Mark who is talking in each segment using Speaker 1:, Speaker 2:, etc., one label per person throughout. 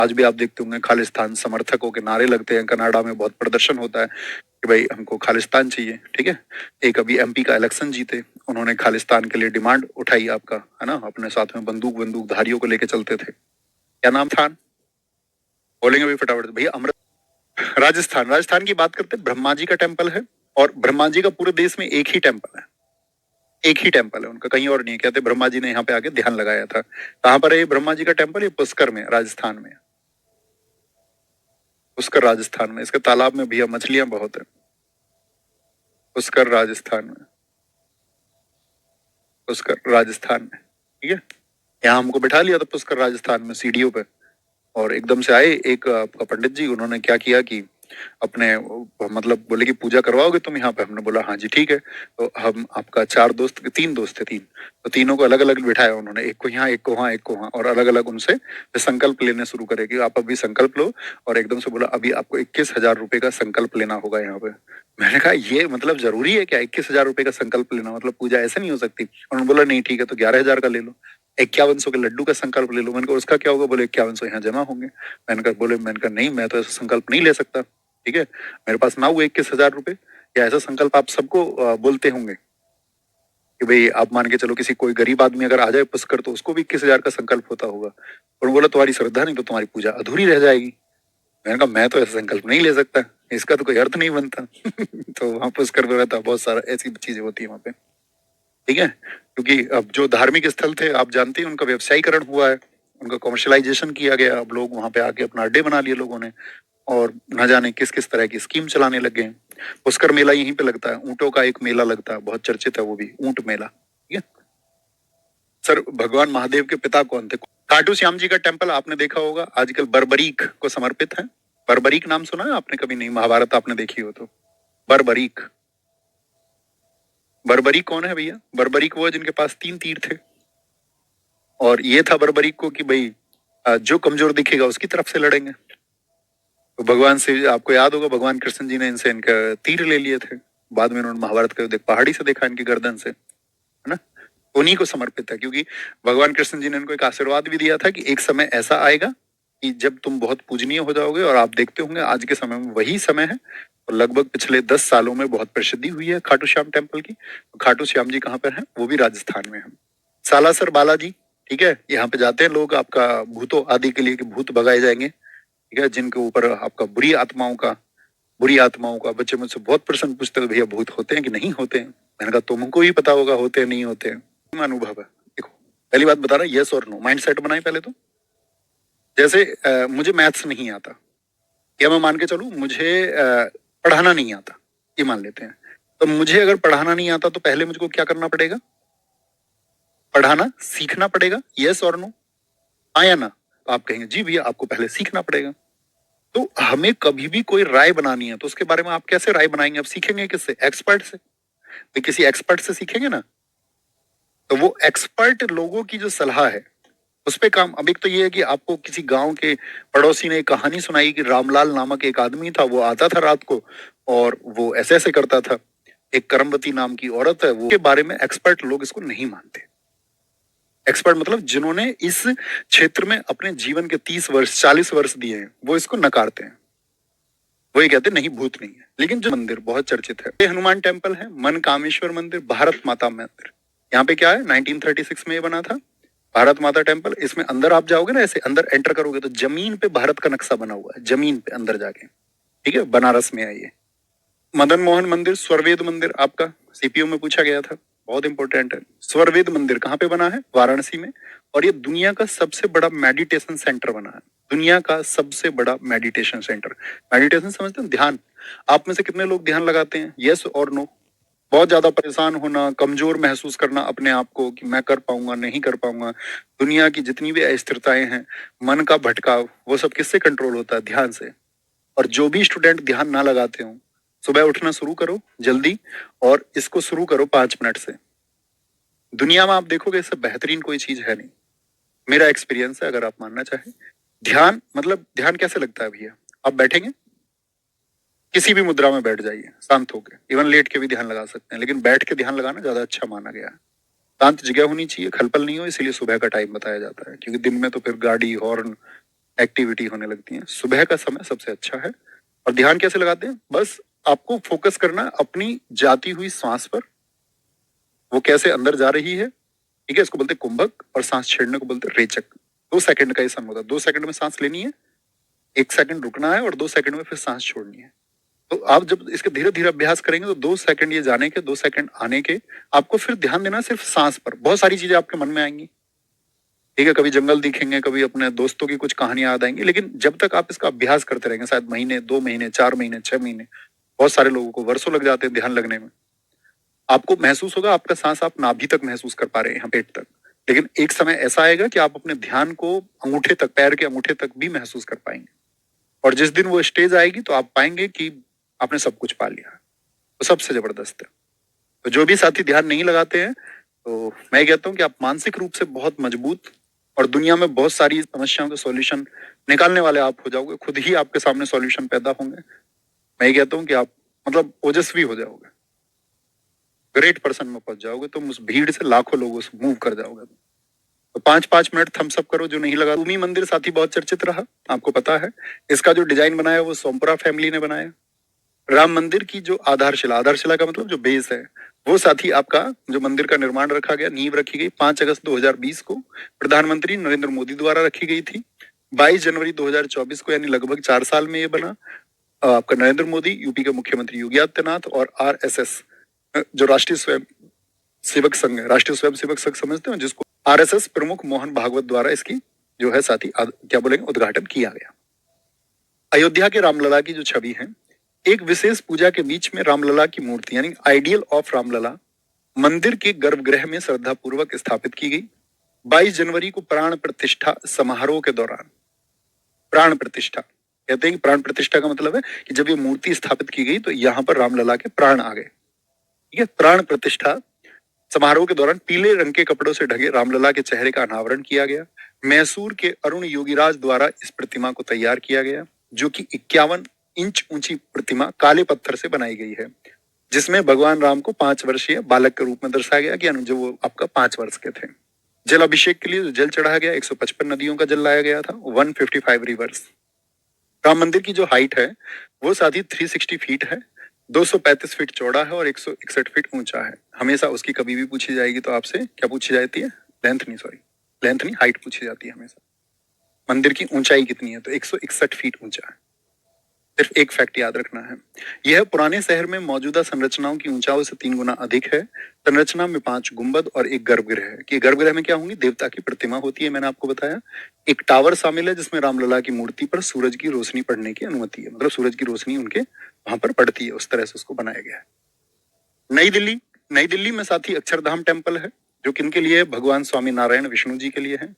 Speaker 1: आज भी आप देखते होंगे खालिस्तान समर्थकों के नारे लगते हैं, कनाडा में बहुत प्रदर्शन होता है कि भाई हमको खालिस्तान चाहिए। ठीक है, एक अभी एमपी का इलेक्शन जीते, उन्होंने खालिस्तान के लिए डिमांड उठाई आपका, है ना, अपने साथ में बंदूकधारियों को लेके चलते थे। क्या नाम था, बोलेंगे भाई फटाफट से? भैया अमृत। राजस्थान की बात करते हैं, ब्रह्मा जी का टेम्पल है, और ब्रह्मा जी का पूरे देश में एक ही टेम्पल है, एक ही टेम्पल है उनका, कहीं और नहीं है। कहते ब्रह्मा जी ने यहाँ पे आके ध्यान लगाया था। कहाँ पर है ये ब्रह्मा जी का टेम्पल? ये पुष्कर में, राजस्थान में। पुष्कर राजस्थान में, इसके तालाब में भैया मछलियां बहुत है। पुष्कर राजस्थान में, पुष्कर राजस्थान में। ठीक है, यहाँ हमको बिठा लिया था पुष्कर राजस्थान में सीढ़ियों पे, और एकदम से आए एक आपका पंडित जी, उन्होंने क्या किया कि अपने मतलब बोले कि पूजा करवाओगे तुम यहाँ पे? हमने बोला हाँ जी ठीक है। तो हम आपका तीन दोस्त थे, तो तीनों को अलग अलग बिठाया उन्होंने, एक को यहाँ, एक को वहाँ, एक को वहाँ, और अलग अलग उनसे संकल्प लेने शुरू करे कि आप अभी संकल्प लो। और एकदम से बोला अभी आपको 21,000 रुपए का संकल्प लेना होगा यहाँ पे। मैंने कहा ये मतलब जरूरी है क्या, 21,000 रुपए का संकल्प लेना? मतलब पूजा ऐसे नहीं हो सकती। उन्होंने बोला नहीं ठीक है, तो 11,000 का ले लो। 5100 के लड्डू का संकल्प ले लो। मैंने कहा उसका क्या होगा? बोले 5100 यहाँ जमा होंगे। मैंने कहा नहीं, मैं तो ऐसा संकल्प नहीं ले सकता। ठीक है, मेरे पास ना हुए 21,000 रुपए, या ऐसा संकल्प आप सबको बोलते होंगे कि भाई आप मान के चलो किसी कोई गरीब आदमी अगर आ जाए पुष्कर, तो उसको भी 21,000 का संकल्प होता होगा। और बोला तुम्हारी श्रद्धा नहीं तो तुम्हारी पूजा अधूरी रह जाएगी। मैंने कहा मैं तो ऐसा संकल्प नहीं ले सकता, इसका तो कोई अर्थ नहीं बनता। तो वहां पुष्कर में रहता, बहुत सारा ऐसी चीजें होती है वहां पे। ठीक है, क्योंकि अब जो धार्मिक स्थल थे आप जानते हैं उनका व्यवसायीकरण हुआ है, उनका कमर्शलाइजेशन किया गया। अब लोग वहां पे आके अपना अड्डे बना लिए लोगों ने, और न जाने किस किस तरह की स्कीम चलाने लग गए। पुष्कर मेला यहीं पे लगता है, ऊंटों का एक मेला लगता है, बहुत चर्चित है वो भी, ऊंट मेला। ठीक है सर, भगवान महादेव के पिता कौन थे? खाटू श्याम जी का टेम्पल आपने देखा होगा, आजकल बर्बरीक को समर्पित है। बर्बरीक नाम सुना है आपने कभी? नहीं, महाभारत आपने देखी हो तो। बर्बरीक, बर्बरीक कौन है भैया? बर्बरीक वो है जिनके पास 3 तीर थे, और ये था बर्बरीक को कि भाई जो कमजोर दिखेगा उसकी तरफ से लड़ेंगे। तो भगवान से, आपको याद होगा, भगवान कृष्ण जी ने इनसे इनका तीर ले लिए थे। बाद में उन्होंने महाभारत का युद्ध पहाड़ी से देखा इनकी गर्दन से, है ना। उन्हीं को समर्पित है, क्योंकि भगवान कृष्ण जी ने इनको एक आशीर्वाद भी दिया था कि एक समय ऐसा आएगा कि जब तुम बहुत पूजनीय हो जाओगे। और आप देखते होंगे आज के समय में वही समय है, और लगभग पिछले 10 सालों में बहुत प्रसिद्धि हुई है खाटू श्याम टेम्पल की। खाटू श्याम जी कहाँ पर है? वो भी राजस्थान में है, सालासर बालाजी। ठीक है, यहाँ पे जाते हैं लोग आपका भूतों आदि के लिए, कि भूत भगाए जाएंगे। ठीक है, जिनके ऊपर आपका बुरी आत्माओं का बच्चे मुझसे बहुत प्रश्न पूछते हैं, भैया भूत होते हैं कि नहीं होते हैं? मैंने कहा तुमको ही पता होगा होते हैं नहीं होते हैं, अनुभव है। देखो पहली बात बता रहा, यस और नो माइंड सेट बनाए पहले तो। जैसे मुझे मैथ्स नहीं आता, या मैं मान के चलूं मुझे पढ़ाना नहीं आता, ये मान लेते हैं। तो मुझे अगर पढ़ाना नहीं आता तो पहले मुझको क्या करना पड़ेगा? पढ़ाना सीखना पड़ेगा, यस और नो, हाँ या ना? तो आप कहेंगे जी भैया आपको पहले सीखना पड़ेगा। तो हमें कभी भी कोई राय बनानी है तो उसके बारे में आप कैसे राय बनाएंगे? आप सीखेंगे किससे? एक्सपर्ट से। तो किसी एक्सपर्ट से सीखेंगे ना, तो वो एक्सपर्ट लोगों की जो सलाह है उस पे काम। अब एक तो ये है कि आपको किसी गांव के पड़ोसी ने एक कहानी सुनाई कि रामलाल नामक एक आदमी था, वो आता था रात को और वो ऐसे ऐसे करता था। एक करमवती नाम की औरत है, वो के बारे में एक्सपर्ट लोग इसको नहीं मानते। एक्सपर्ट मतलब जिन्होंने इस क्षेत्र में अपने जीवन के 30 वर्ष 40 वर्ष दिए हैं, वो इसको नकारते हैं। वही कहते नहीं भूत नहीं है। लेकिन जो मंदिर बहुत चर्चित है, ये हनुमान टेम्पल है, मन कामेश्वर मंदिर, भारत माता मंदिर। यहाँ पे क्या है, 1936 में ये बना था, भारत माता टेम्पल। इसमें अंदर आप जाओगे ना, ऐसे अंदर एंटर करोगे तो जमीन पे भारत का नक्शा बना हुआ है, जमीन पे अंदर जाके। ठीक है, बनारस में है ये। मदन मोहन मंदिर, स्वरवेद मंदिर, आपका सीपीयू में पूछा गया था, बहुत इंपॉर्टेंट है। स्वरवेद मंदिर कहाँ पे बना है? वाराणसी में। और ये दुनिया का सबसे बड़ा मेडिटेशन सेंटर बना है, दुनिया का सबसे बड़ा मेडिटेशन सेंटर। मेडिटेशन समझते हैं? ध्यान। आप में से कितने लोग ध्यान लगाते हैं, यस और नो? बहुत ज्यादा परेशान होना, कमजोर महसूस करना अपने आप को कि मैं कर पाऊंगा नहीं कर पाऊंगा, दुनिया की जितनी भी अस्थिरताएं हैं, मन का भटकाव, वो सब किससे कंट्रोल होता है? ध्यान से। और जो भी स्टूडेंट ध्यान ना लगाते हो, सुबह उठना शुरू करो जल्दी, और इसको शुरू करो 5 मिनट से। दुनिया में आप देखोगे इससे बेहतरीन कोई चीज है नहीं, मेरा एक्सपीरियंस है, अगर आप मानना चाहें। ध्यान मतलब, ध्यान कैसे लगता है भैया? आप बैठेंगे, किसी भी मुद्रा में बैठ जाइए शांत होकर, इवन लेट के भी ध्यान लगा सकते हैं, लेकिन बैठ के ध्यान लगाना ज्यादा अच्छा माना गया है। शांत जगह होनी चाहिए, खलबल नहीं हो, इसीलिए सुबह का टाइम बताया जाता है, क्योंकि दिन में तो फिर गाड़ी हॉर्न एक्टिविटी होने लगती है। सुबह का समय सबसे अच्छा है। और ध्यान कैसे लगाते हैं? बस आपको फोकस करना है अपनी जाती हुई सांस पर, वो कैसे अंदर जा रही है, ठीक है। इसको बोलते हैं कुंभक, और सांस छेड़ने को बोलते हैं रेचक। 2 सेकंड का ये समय होता है। 2 सेकंड में सांस लेनी है, 1 सेकंड रुकना है, और 2 सेकंड में फिर सांस छोड़नी है। तो आप जब इसके धीरे धीरे अभ्यास करेंगे तो 2 सेकंड ये जाने के, 2 सेकंड आने के, आपको फिर ध्यान देना सिर्फ सांस पर। बहुत सारी चीजें आपके मन में आएंगी, ठीक है। कभी जंगल दिखेंगे, कभी अपने दोस्तों की कुछ कहानियां याद आएंगी, लेकिन जब तक आप इसका अभ्यास करते रहेंगे, शायद महीने, 2 महीने, 4 महीने, 6 महीने, बहुत सारे लोगों को वर्षों लग जाते हैं ध्यान लगने में, आपको महसूस होगा आपका सांस आप नाभि तक महसूस कर पा रहे हैं, यहाँ पेट तक। लेकिन एक समय ऐसा आएगा कि आप अपने ध्यान को अंगूठे तक, पैर के अंगूठे तक भी महसूस कर पाएंगे। और जिस दिन वो स्टेज आएगी तो आप पाएंगे कि आपने सब कुछ पा लिया। तो सबसे जबरदस्त है। तो जो भी साथी ध्यान नहीं लगाते हैं, तो मैं कहता हूँ कि आप मानसिक रूप से बहुत मजबूत, और दुनिया में बहुत सारी समस्याओं के सॉल्यूशन निकालने वाले आप हो जाओगे। खुद ही आपके सामने सॉल्यूशन पैदा होंगे। मैं ये कहता हूँ कि आप मतलब ओजस्वी हो जाओगे, ग्रेट पर्सन में पहुंच जाओगे। तुम उस भीड़ से लाखों लोगों से मूव कर जाओगे। तो 5-5 मिनट थम्स अप करो जो नहीं लगा। भूमि मंदिर साथी बहुत चर्चित रहा, आपको पता है। इसका जो डिजाइन बनाया वो सोमपुरा फैमिली ने बनाया। राम मंदिर की जो आधारशिला, आधारशिला का मतलब जो बेस है, वो साथी आपका जो मंदिर का निर्माण रखा गया, नींव रखी गई 5 अगस्त 2020 को प्रधानमंत्री नरेंद्र मोदी द्वारा रखी गई थी। 22 जनवरी 2024 को, यानी लगभग 4 साल में ये बना। आपका नरेंद्र मोदी, यूपी के मुख्यमंत्री योगी आदित्यनाथ, और आरएसएस जो राष्ट्रीय स्वयं सेवक संघ है, राष्ट्रीय स्वयं सेवक संघ समझते हो जिसको, आरएसएस प्रमुख मोहन भागवत द्वारा इसकी जो है साथी क्या बोलेंगे उद्घाटन किया गया। अयोध्या के रामलला की जो छवि है, एक विशेष पूजा के बीच में रामलला की मूर्ति यानी आइडियल ऑफ रामलला मंदिर के गर्भगृह में श्रद्धा पूर्वक स्थापित की गई। 22 जनवरी को प्राण प्रतिष्ठा समारोह के दौरान, प्राण प्रतिष्ठा कहते हैं कि प्राण प्रतिष्ठा का मतलब है कि जब ये मूर्ति स्थापित की गई तो यहाँ पर रामलला के प्राण आ गए, ठीक है। प्राण प्रतिष्ठा समारोह के दौरान पीले रंग के कपड़ों से ढके रामलला के चेहरे का अनावरण किया गया। मैसूर के अरुण योगीराज द्वारा इस प्रतिमा को तैयार किया गया, जो कि 51 इंच ऊंची प्रतिमा काले पत्थर से बनाई गई है, जिसमें भगवान राम को 5 वर्षीय बालक के रूप में दर्शाया गया कि जो वो आपका 5 वर्ष के थे। जल अभिषेक के लिए जो जल चढ़ाया गया, 155 नदियों का जल लाया गया था, 155 रिवर्स। राम मंदिर की जो हाइट है वो साथी 360 फीट है, 235 फीट चौड़ा है और 161 फीट ऊंचा है। हमेशा उसकी कभी भी पूछी जाएगी तो आपसे क्या पूछी जाती है? लेंथ नहीं, हाइट पूछी जाती है हमेशा। मंदिर की ऊंचाई कितनी है? तो 161 फीट ऊंचा है। सिर्फ एक फैक्ट याद रखना है, यह पुराने शहर में मौजूदा संरचनाओं की ऊंचाई से 3 गुना अधिक है। संरचना में 5 गुंबद और एक गर्भगृह है। कि गर्भगृह में क्या होंगी? देवता की प्रतिमा होती है, मैंने आपको बताया। एक टावर शामिल है जिसमें रामलला की मूर्ति पर सूरज की रोशनी पड़ने की अनुमति है, मतलब सूरज की रोशनी उनके वहां पर पड़ती है, उस तरह से उसको बनाया गया है। नई दिल्ली में साथी अक्षरधाम टेम्पल है, जो किनके लिए? भगवान स्वामी नारायण विष्णु जी के लिए है।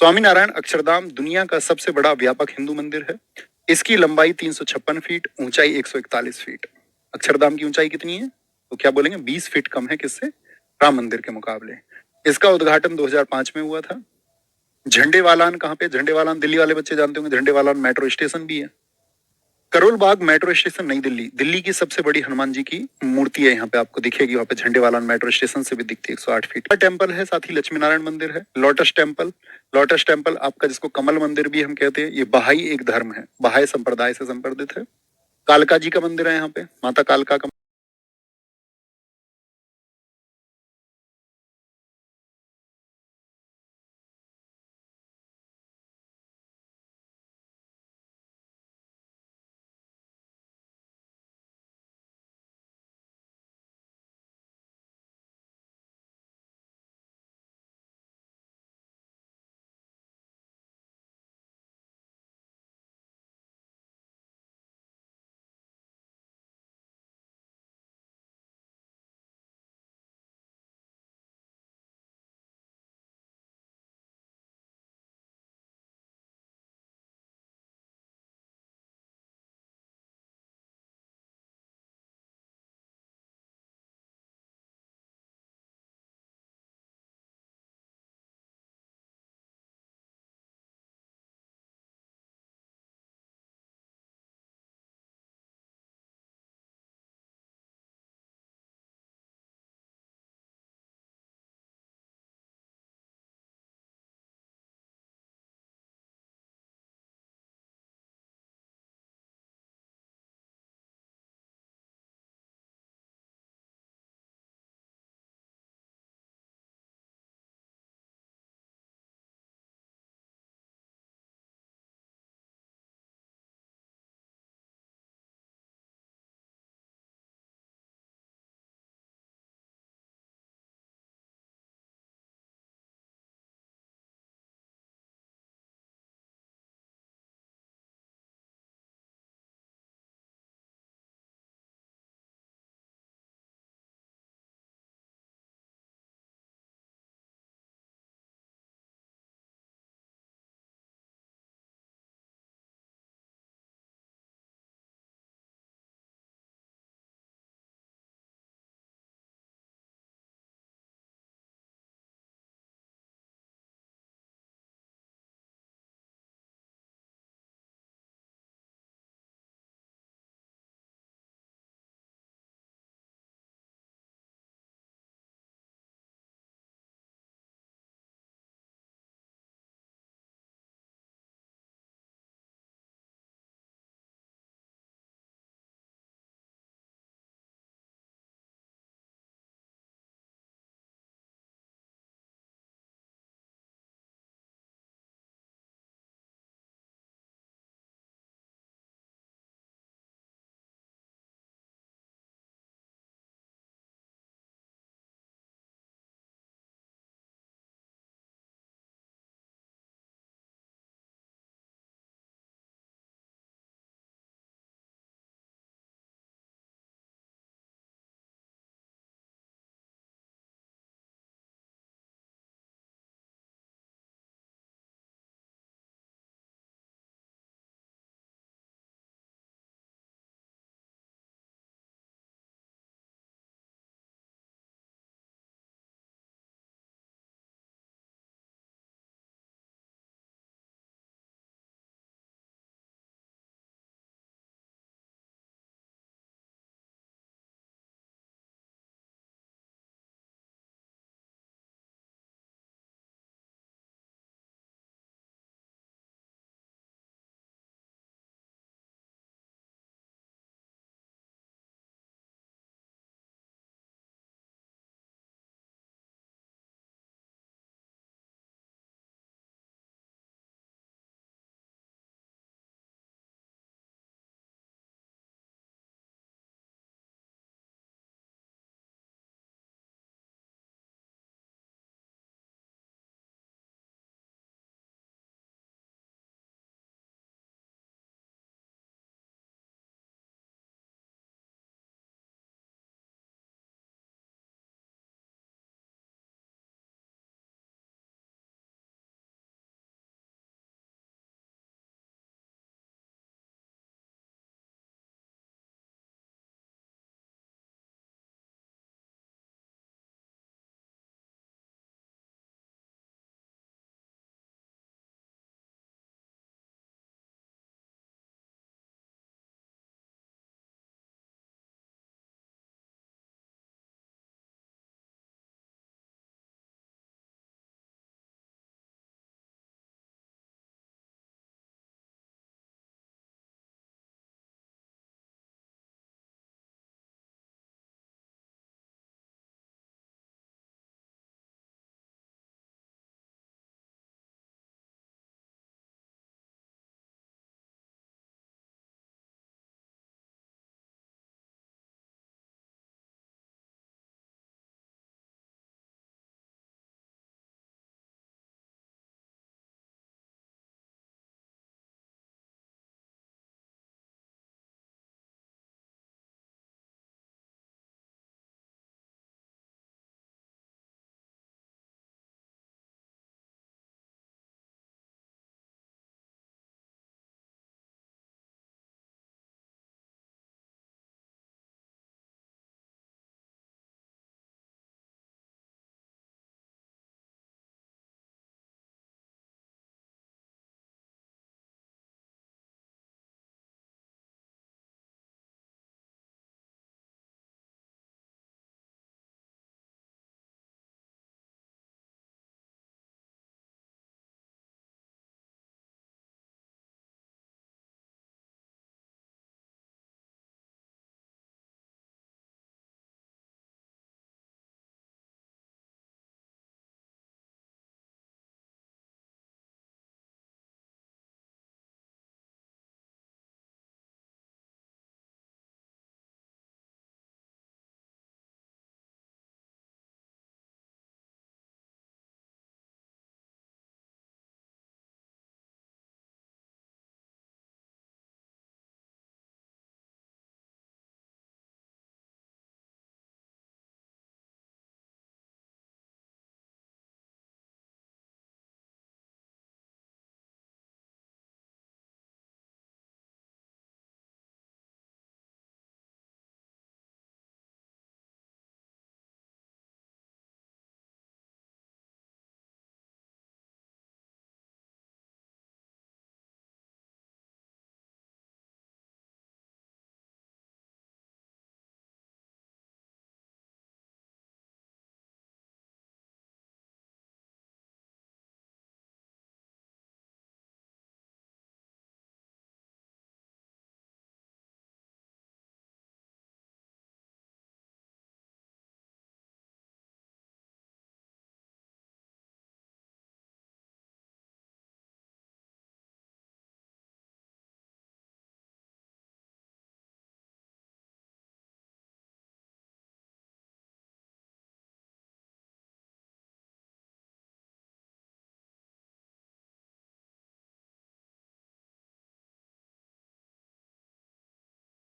Speaker 1: स्वामी नारायण अक्षरधाम दुनिया का सबसे बड़ा व्यापक हिंदू मंदिर है। इसकी लंबाई 356 फीट, ऊंचाई 141 फीट। अक्षरधाम की ऊंचाई कितनी है? तो क्या बोलेंगे? 20 फीट कम है किससे? राम मंदिर के मुकाबले। इसका उद्घाटन 2005 में हुआ था। झंडेवालान कहाँ पे? झंडेवालान दिल्ली वाले बच्चे जानते होंगे, झंडेवालान मेट्रो स्टेशन भी है। करोल बाग मेट्रो स्टेशन नई दिल्ली, दिल्ली की सबसे बड़ी हनुमान जी की मूर्ति है, यहाँ पे आपको दिखेगी, वहाँ पे झंडेवालान मेट्रो स्टेशन से भी दिखती है, 108 फीट। टेम्पल है साथ ही लक्ष्मी नारायण मंदिर है। लोटस टेम्पल आपका जिसको कमल मंदिर भी हम कहते हैं, ये बहाई एक धर्म है, बहाई संप्रदाय से संबंधित है। कालका जी का मंदिर है यहाँ पे, माता कालका का